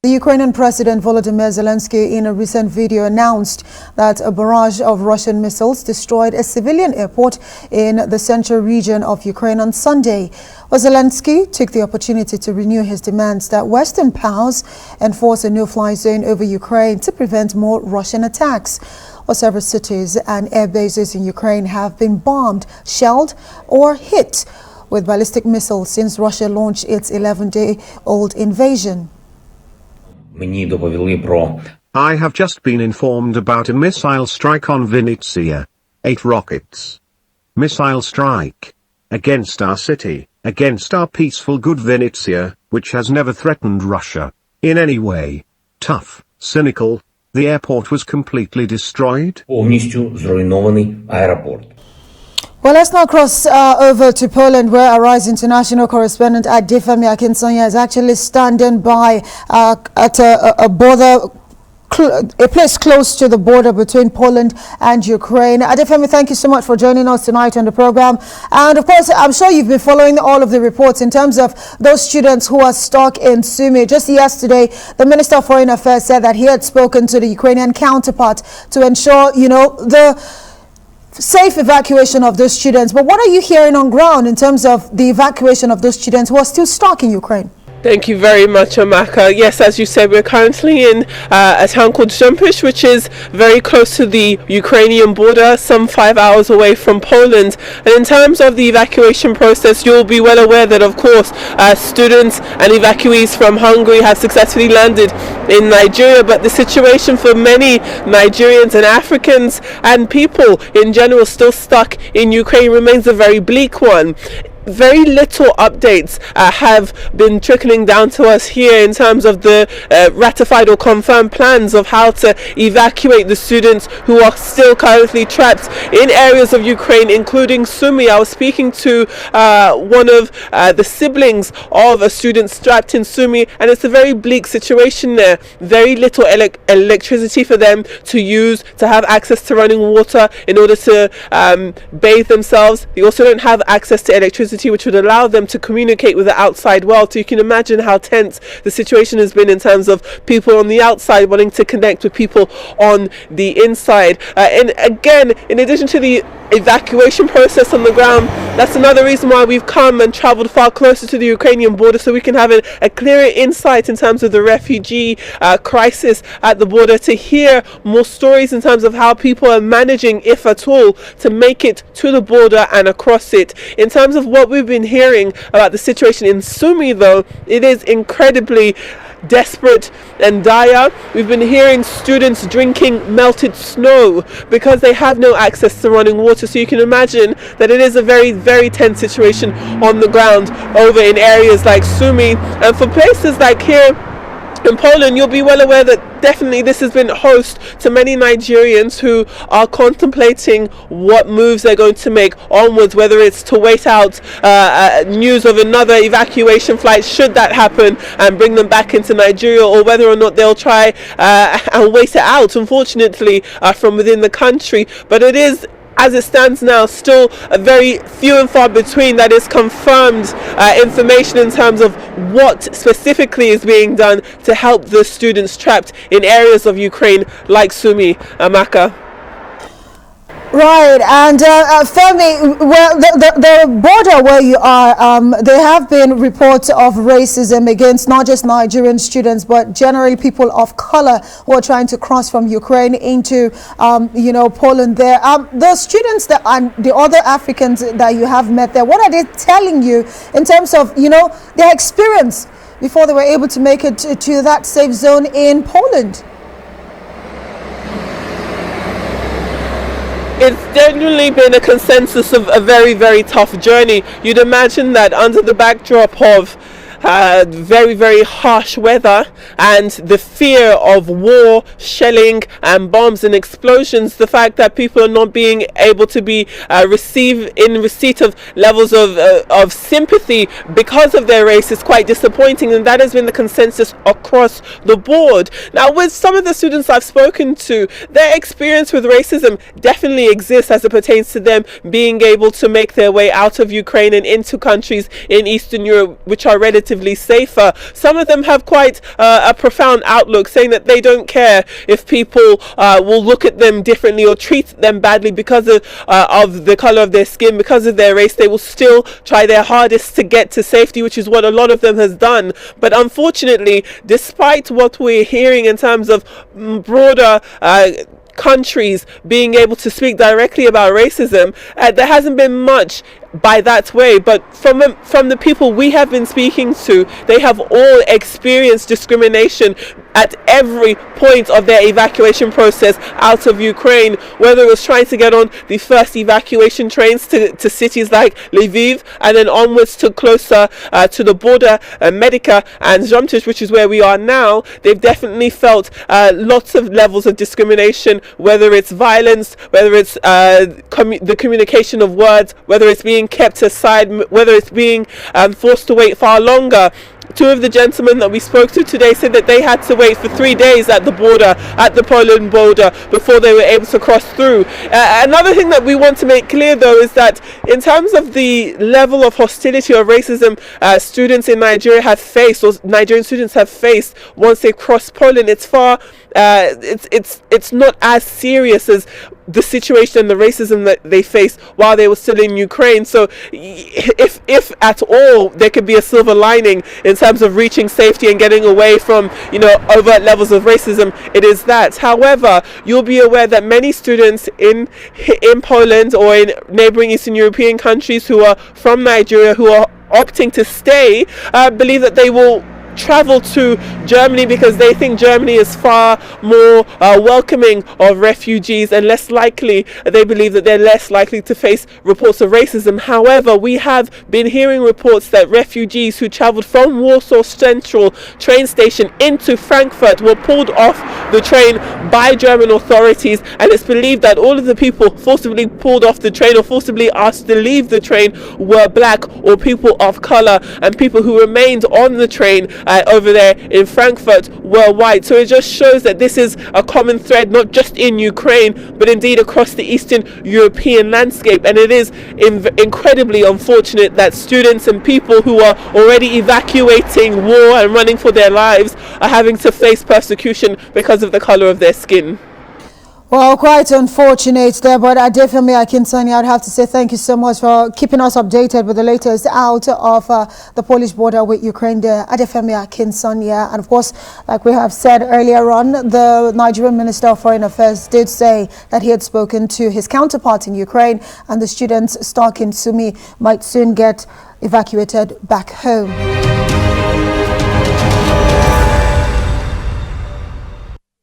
The Ukrainian President Volodymyr Zelensky, in a recent video, announced that a barrage of Russian missiles destroyed a civilian airport in the central region of Ukraine on Sunday. Zelensky took the opportunity to renew his demands that Western powers enforce a no-fly zone over Ukraine to prevent more Russian attacks. Several cities and air bases in Ukraine have been bombed, shelled, or hit with ballistic missiles since Russia launched its 11-day-old invasion. I have just been informed about a missile strike on Vinnytsia. 8 rockets. Missile strike. Against our city, against our peaceful good Vinnytsia, which has never threatened Russia in any way. Tough, cynical. The airport was completely destroyed. Повністю зруйнований аеропорт. Well, let's now cross over to Poland, where our Rise International correspondent Adefemi Akinsanaya is actually standing by at a border, a place close to the border between Poland and Ukraine. Adefemi, thank you so much for joining us tonight on the program. And of course, I'm sure you've been following all of the reports in terms of those students who are stuck in Sumy. Just yesterday, the Minister of Foreign Affairs said that he had spoken to the Ukrainian counterpart to ensure, the safe evacuation of those students. But what are you hearing on ground in terms of the evacuation of those students who are still stuck in Ukraine? Thank you very much, Amaka. Yes, as you said, we're currently in a town called Zompish, which is very close to the Ukrainian border, some 5 hours away from Poland. And in terms of the evacuation process, you'll be well aware that, of course, students and evacuees from Hungary have successfully landed in Nigeria. But the situation for many Nigerians and Africans and people in general still stuck in Ukraine remains a very bleak one. Very little updates have been trickling down to us here in terms of the ratified or confirmed plans of how to evacuate the students who are still currently trapped in areas of Ukraine, including Sumy. I was speaking to one of the siblings of a student trapped in Sumy, and it's a very bleak situation there. Very little electricity for them to use, to have access to running water in order to bathe themselves. They also don't have access to electricity which would allow them to communicate with the outside world. So you can imagine how tense the situation has been in terms of people on the outside wanting to connect with people on the inside. And again, in addition to the evacuation process on the ground, that's another reason why we've come and traveled far closer to the Ukrainian border, so we can have a clearer insight in terms of the refugee crisis at the border, to hear more stories in terms of how people are managing, if at all, to make it to the border and across it. In terms of what we've been hearing about the situation in Sumy, though, it is incredibly desperate and dire. We've been hearing students drinking melted snow because they have no access to running water. So you can imagine that it is a very, very tense situation on the ground over in areas like Sumy. And for places like here in Poland, you'll be well aware that definitely this has been host to many Nigerians who are contemplating what moves they're going to make onwards, whether it's to wait out news of another evacuation flight should that happen and bring them back into Nigeria, or whether or not they'll try and wait it out, unfortunately, from within the country. But it is, as it stands now, still a very few and far between that is confirmed information in terms of what specifically is being done to help the students trapped in areas of Ukraine like Sumy. Amaka. Right, and Femi, well, the border where you are, there have been reports of racism against not just Nigerian students, but generally people of color who are trying to cross from Ukraine into, Poland there. The students and the other Africans that you have met there, what are they telling you in terms of, their experience before they were able to make it to that safe zone in Poland? It's genuinely been a consensus of a very, very tough journey. You'd imagine that under the backdrop of very, very harsh weather and the fear of war, shelling and bombs and explosions, the fact that people are not being able to be receipt of levels of sympathy because of their race is quite disappointing, and that has been the consensus across the board. Now, with some of the students I've spoken to, their experience with racism definitely exists as it pertains to them being able to make their way out of Ukraine and into countries in Eastern Europe which are relatively relatively safer. Some of them have quite a profound outlook, saying that they don't care if people will look at them differently or treat them badly because of the color of their skin, because of their race. They will still try their hardest to get to safety, which is what a lot of them has done. But unfortunately, despite what we're hearing in terms of broader countries being able to speak directly about racism, there hasn't been much by that way. But from the people we have been speaking to, they have all experienced discrimination at every point of their evacuation process out of Ukraine, whether it was trying to get on the first evacuation trains to cities like Lviv and then onwards to closer to the border, Medica and Zomtish, which is where we are now. They've definitely felt lots of levels of discrimination, whether it's violence, whether it's the communication of words, whether it's being kept aside, whether it's being forced to wait far longer. Two of the gentlemen that we spoke to today said that they had to wait for 3 days at the border, at the Poland border, before they were able to cross through. Another thing that we want to make clear, though, is that in terms of the level of hostility or racism students in Nigeria have faced, or Nigerian students have faced once they cross Poland, it's far, it's not as serious as the situation and the racism that they faced while they were still in Ukraine. So if at all there could be a silver lining in terms of reaching safety and getting away from, you know, overt levels of racism, it is that. However, you'll be aware that many students in Poland or in neighbouring Eastern European countries who are from Nigeria, who are opting to stay, believe that they will travel to Germany because they think Germany is far more welcoming of refugees and less likely, they believe that they're less likely to face reports of racism. However, we have been hearing reports that refugees who travelled from Warsaw Central train station into Frankfurt were pulled off the train by German authorities, and it's believed that all of the people forcibly pulled off the train or forcibly asked to leave the train were black or people of colour, and people who remained on the train over there in Frankfurt were white. So it just shows that this is a common thread, not just in Ukraine, but indeed across the Eastern European landscape. And it is incredibly unfortunate that students and people who are already evacuating war and running for their lives are having to face persecution because of the colour of their skin. Well, quite unfortunate there, but Adefemi Akinsanaya, I'd have to say thank you so much for keeping us updated with the latest out of the Polish border with Ukraine there. Adefemi Akinsanaya, and of course, like we have said earlier on, the Nigerian Minister of Foreign Affairs did say that he had spoken to his counterpart in Ukraine, and the students stuck in Sumy might soon get evacuated back home.